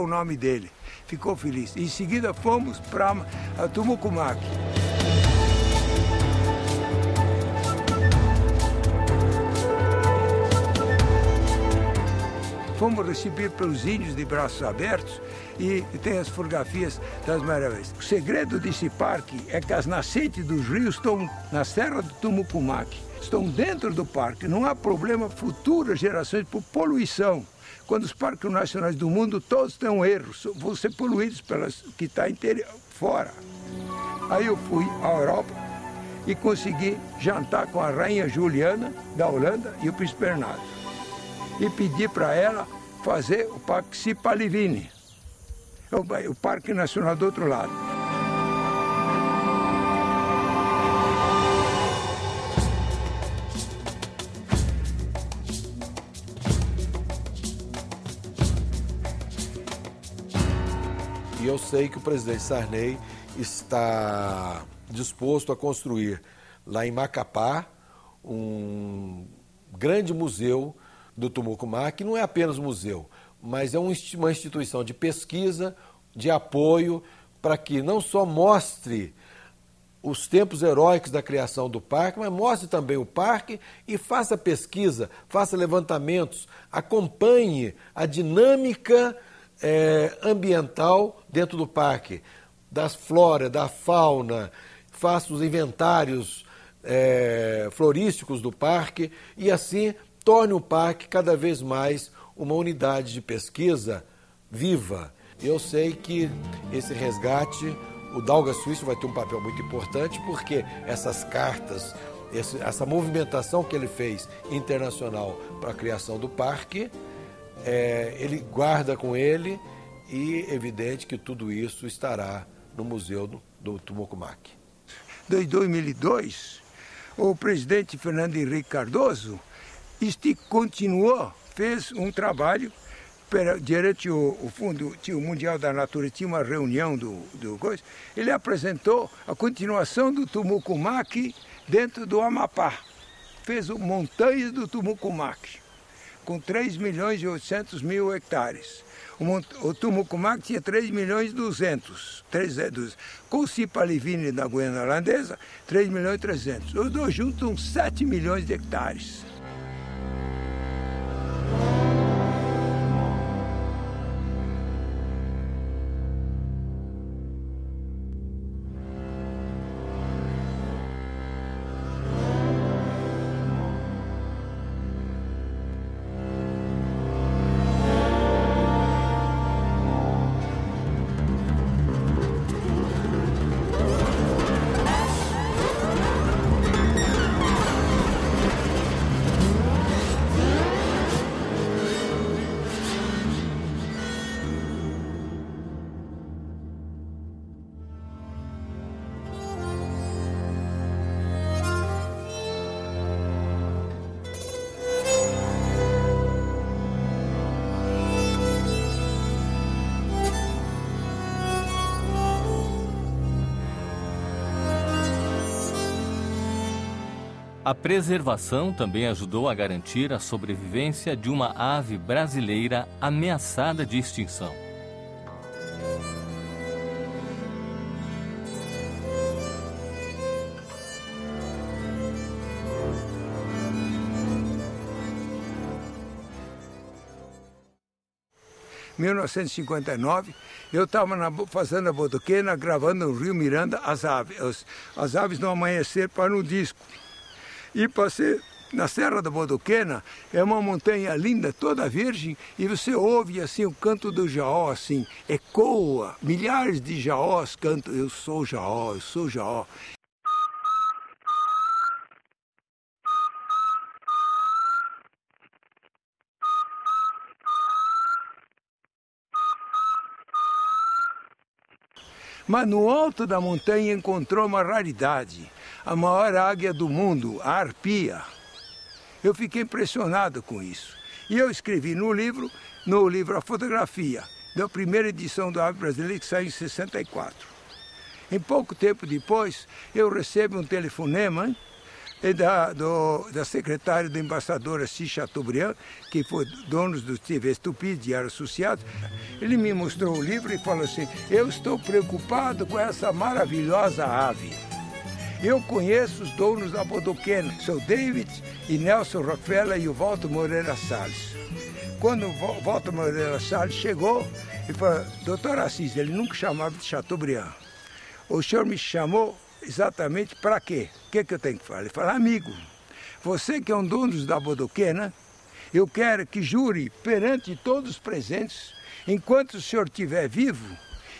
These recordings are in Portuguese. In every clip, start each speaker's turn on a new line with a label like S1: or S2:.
S1: o nome dele. Ficou feliz. Em seguida fomos para Tumucumaque. Fomos recebidos pelos índios de braços abertos e tem as fotografias das maravilhas. O segredo desse parque é que as nascentes dos rios estão na serra do Tumucumaque. Estão dentro do parque. Não há problema futuras gerações por poluição. Quando os parques nacionais do mundo todos têm um erro, vão ser poluídos pelas que está fora. Aí eu fui à Europa e consegui jantar com a rainha Juliana da Holanda e o príncipe Bernardo. E pedi para ela fazer o Parque Cipalivini, o Parque Nacional do outro lado.
S2: E eu sei que o presidente Sarney está disposto a construir lá em Macapá um grande museu do Tumucumaque, que não é apenas um museu, mas é uma instituição de pesquisa, de apoio, para que não só mostre os tempos heróicos da criação do parque, mas mostre também o parque e faça pesquisa, faça levantamentos, acompanhe a dinâmica ambiental dentro do parque, da flora, da fauna, faça os inventários florísticos do parque e assim torne o parque cada vez mais uma unidade de pesquisa viva. Eu sei que esse resgate, o Dalga Suíço vai ter um papel muito importante, porque essas cartas, essa movimentação que ele fez internacional para a criação do parque, ele guarda com ele e é evidente que tudo isso estará no Museu do Tumucumaque.
S1: Em 2002, o presidente Fernando Henrique Cardoso continuou, fez um trabalho diante o Fundo Mundial da Natureza, tinha uma reunião do coisa, ele apresentou a continuação do Tumucumaque dentro do Amapá. Fez o Montanhas do Tumucumaque, com 3.800.000 hectares. O Tumucumaque tinha 3.200.000. Com o Cipalivini da Guiana Holandesa, 3.300.000. Os dois juntam 7 milhões de hectares.
S3: A preservação também ajudou a garantir a sobrevivência de uma ave brasileira ameaçada de extinção.
S1: Em 1959, eu estava na fazenda Bodoquena gravando no Rio Miranda as aves. As aves no amanhecer para no disco. E passei na Serra da Bodoquena, é uma montanha linda, toda virgem, e você ouve assim o canto do jaó, assim, ecoa, milhares de jaós cantam, eu sou jaó, eu sou jaó. Mas no alto da montanha encontrou uma raridade, a maior águia do mundo, a arpia. Eu fiquei impressionado com isso. E eu escrevi no livro a fotografia da primeira edição do Ave Brasileira, que saiu em 64. Em pouco tempo depois, eu recebo um telefonema e da secretária do embaixador Assis Chateaubriand, que foi dono do TV Estupide e era associado. Ele me mostrou o livro e falou assim: eu estou preocupado com essa maravilhosa ave. Eu conheço os donos da Bodoquena, são David e Nelson Rockefeller e o Walter Moreira Salles. Quando o Walter Moreira Salles chegou, ele falou: doutor Assis, ele nunca chamava de Chateaubriand. O senhor me chamou exatamente para quê? O que eu tenho que falar? Ele falou: amigo, você que é um dono da Bodoquena, eu quero que jure perante todos os presentes, enquanto o senhor estiver vivo,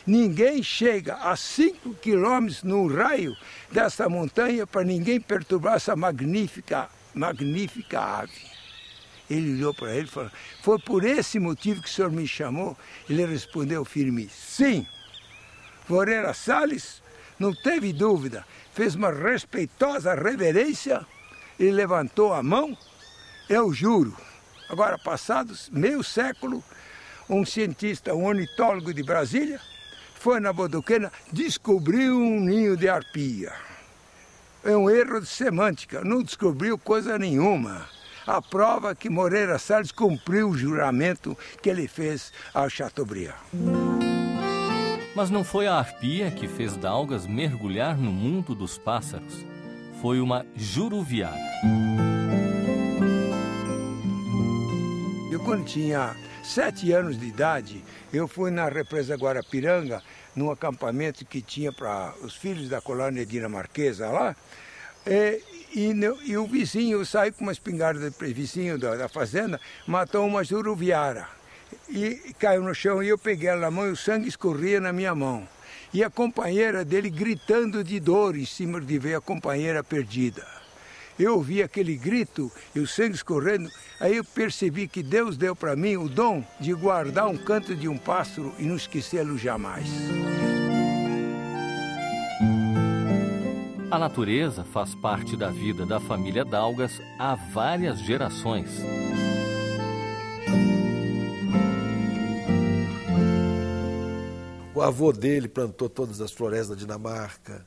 S1: ninguém chega a 5 quilômetros no raio dessa montanha para ninguém perturbar essa magnífica ave. Ele olhou para ele e falou: foi por esse motivo que o senhor me chamou? Ele respondeu firme: sim. Moreira Salles não teve dúvida, fez uma respeitosa reverência e levantou a mão. Eu juro. Agora, passados meio século, um cientista, um ornitólogo de Brasília, foi na Bodoquena, descobriu um ninho de arpia. É um erro de semântica, não descobriu coisa nenhuma. A prova que Moreira Salles cumpriu o juramento que ele fez ao Chateaubriand.
S3: Mas não foi a arpia que fez Daugas mergulhar no mundo dos pássaros. Foi uma juruviara.
S1: Eu, quando tinha 7 anos de idade, eu fui na represa Guarapiranga, num acampamento que tinha para os filhos da colônia dinamarquesa lá, e o vizinho saiu com uma espingarda, o vizinho da fazenda, matou uma juruviara. E caiu no chão e eu peguei ela na mão e o sangue escorria na minha mão. E a companheira dele gritando de dor em cima de ver a companheira perdida. Eu ouvi aquele grito e o sangue escorrendo, aí eu percebi que Deus deu para mim o dom de guardar um canto de um pássaro e não esquecê-lo jamais.
S3: A natureza faz parte da vida da família Daugas há várias gerações.
S2: O avô dele plantou todas as florestas da Dinamarca.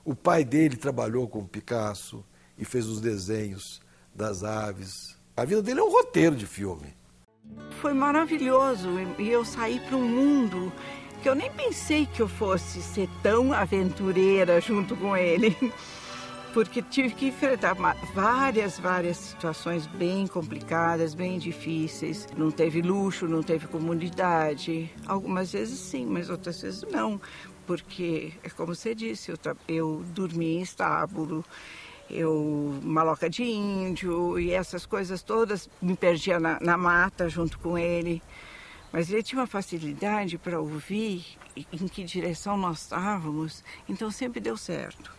S2: O pai dele trabalhou com Picasso e fez os desenhos das aves. A vida dele é um roteiro de filme.
S4: Foi maravilhoso e eu saí para um mundo que eu nem pensei que eu fosse ser tão aventureira junto com ele. Porque tive que enfrentar várias situações bem complicadas, bem difíceis. Não teve luxo, não teve comunidade. Algumas vezes sim, mas outras vezes não. Porque, é como você disse, eu dormi em estábulo, eu maloca de índio e essas coisas todas, me perdia na mata junto com ele. Mas ele tinha uma facilidade para ouvir em que direção nós estávamos, então sempre deu certo.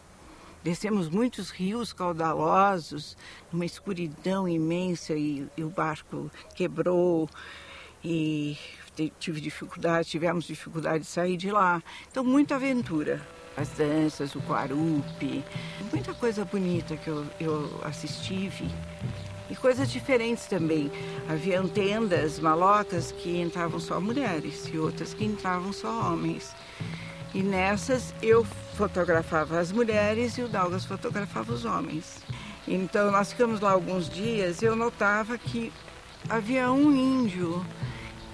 S4: Descemos muitos rios caudalosos, numa escuridão imensa e o barco quebrou e tivemos dificuldade de sair de lá. Então, muita aventura. As danças, o Guarupi, muita coisa bonita que eu assisti e vi. E coisas diferentes também. Havia tendas, malocas que entravam só mulheres e outras que entravam só homens. E nessas eu fotografava as mulheres e o Daugas fotografava os homens. Então nós ficamos lá alguns dias e eu notava que havia um índio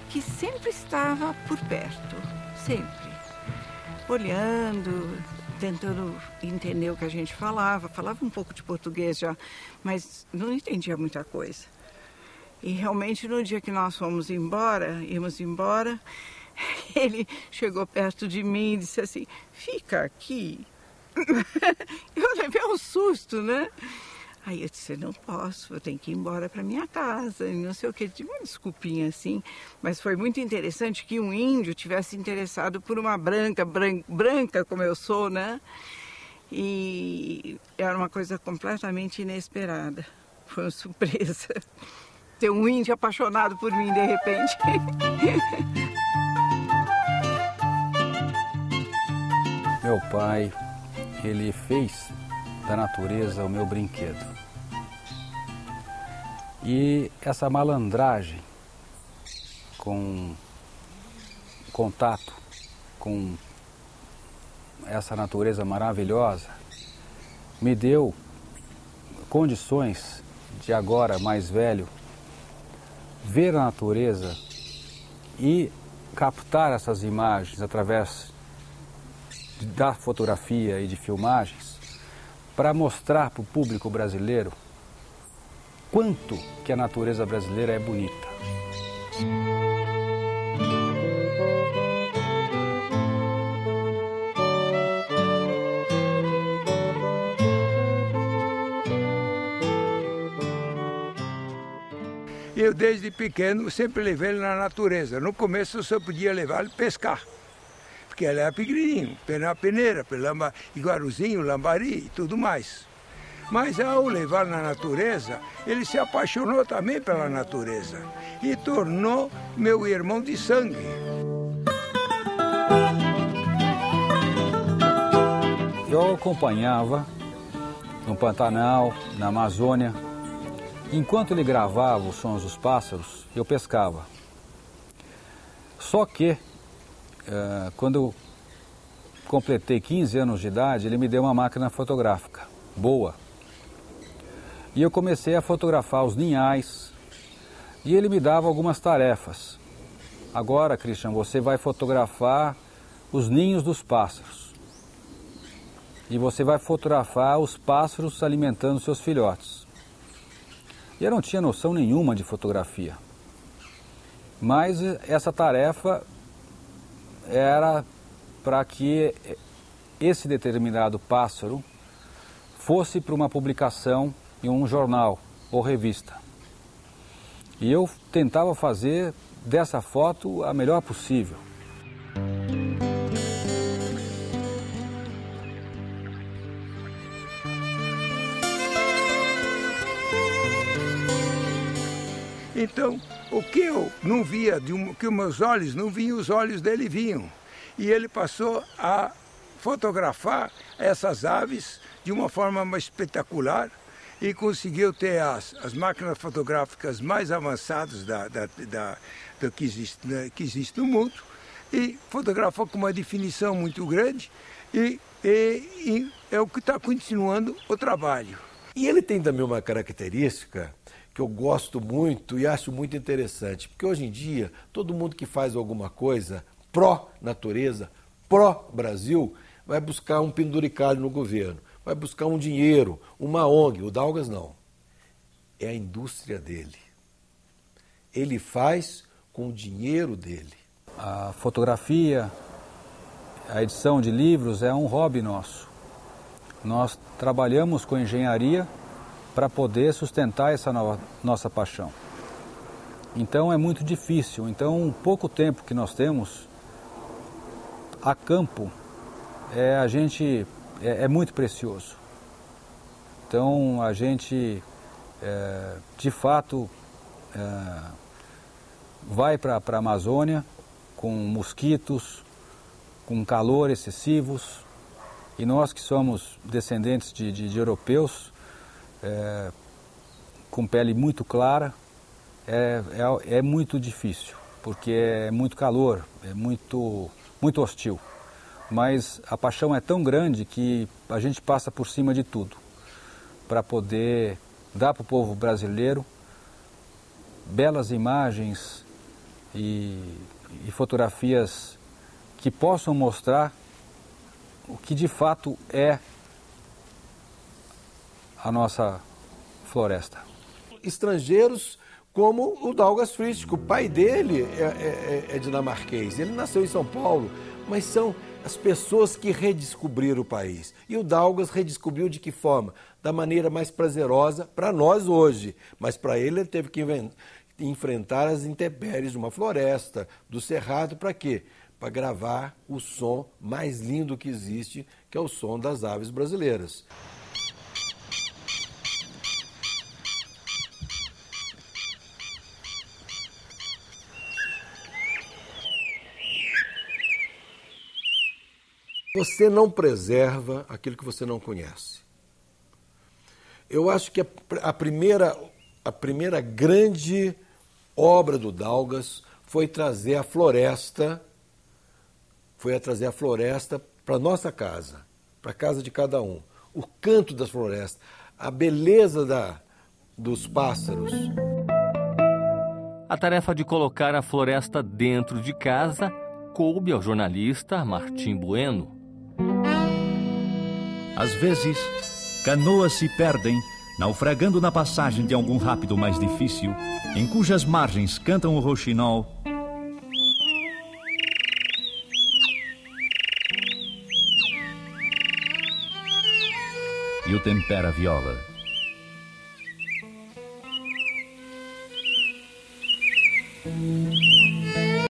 S4: que sempre estava por perto, sempre. Olhando, tentando entender o que a gente falava um pouco de português já, mas não entendia muita coisa. E realmente no dia que nós íamos embora, ele chegou perto de mim e disse assim: fica aqui. Eu levei um susto, né? Aí eu disse: não posso, eu tenho que ir embora para minha casa, e não sei o que. Tive uma desculpinha assim, mas foi muito interessante que um índio tivesse interessado por uma branca como eu sou, né? E era uma coisa completamente inesperada. Foi uma surpresa ter um índio apaixonado por mim de repente.
S5: Meu pai, ele fez da natureza o meu brinquedo. E essa malandragem com contato com essa natureza maravilhosa me deu condições de agora, mais velho, ver a natureza e captar essas imagens através da fotografia e de filmagens para mostrar para o público brasileiro quanto que a natureza brasileira é bonita.
S1: Eu, desde pequeno, sempre levei ele na natureza. No começo, eu só podia levar ele pescar, porque ele era pequenininho, na peneira, iguaruzinho, lambari e tudo mais. Mas ao levar na natureza, ele se apaixonou também pela natureza e tornou meu irmão de sangue.
S5: Eu acompanhava no Pantanal, na Amazônia. Enquanto ele gravava os sons dos pássaros, eu pescava. Só que, quando eu completei 15 anos de idade, ele me deu uma máquina fotográfica boa. E eu comecei a fotografar os ninhais e ele me dava algumas tarefas. Agora, Christian, você vai fotografar os ninhos dos pássaros. E você vai fotografar os pássaros alimentando seus filhotes. E eu não tinha noção nenhuma de fotografia. Mas essa tarefa era para que esse determinado pássaro fosse para uma publicação em um jornal ou revista. E eu tentava fazer dessa foto a melhor possível.
S1: Então, o que eu não via, que os meus olhos não viam, os olhos dele vinham. E ele passou a fotografar essas aves de uma forma mais espetacular e conseguiu ter as máquinas fotográficas mais avançadas do que existe no mundo e fotografou com uma definição muito grande e é o que está continuando o trabalho.
S2: E ele tem também uma característica que eu gosto muito e acho muito interessante, porque hoje em dia todo mundo que faz alguma coisa pró-natureza, pró-Brasil, vai buscar um penduricalho no governo, vai buscar um dinheiro, uma ONG. O Daugas não. É a indústria dele. Ele faz com o dinheiro dele.
S5: A fotografia, a edição de livros é um hobby nosso. Nós trabalhamos com engenharia para poder sustentar essa nossa paixão. Então é muito difícil. Então, pouco tempo que nós temos a campo, é muito precioso. Então a gente, de fato, vai para a Amazônia com mosquitos, com calor excessivos, e nós que somos descendentes de europeus, com pele muito clara, é muito difícil, porque é muito calor, é muito hostil. Mas a paixão é tão grande que a gente passa por cima de tudo para poder dar para o povo brasileiro belas imagens e fotografias que possam mostrar o que de fato é a nossa floresta.
S2: Estrangeiros como o Daugas Frisch, o pai dele é dinamarquês, ele nasceu em São Paulo, mas são as pessoas que redescobriram o país. E o Daugas redescobriu de que forma? Da maneira mais prazerosa para nós hoje, mas para ele teve que enfrentar as intempéries de uma floresta, do cerrado, para quê? Para gravar o som mais lindo que existe, que é o som das aves brasileiras. Você não preserva aquilo que você não conhece. Eu acho que a primeira grande obra do Daugas foi trazer a floresta, para a nossa casa, para a casa de cada um. O canto das florestas, a beleza dos pássaros.
S3: A tarefa de colocar a floresta dentro de casa coube ao jornalista Martim Bueno.
S6: Às vezes, canoas se perdem, naufragando na passagem de algum rápido mais difícil, em cujas margens cantam o rouxinol. E o tempera viola.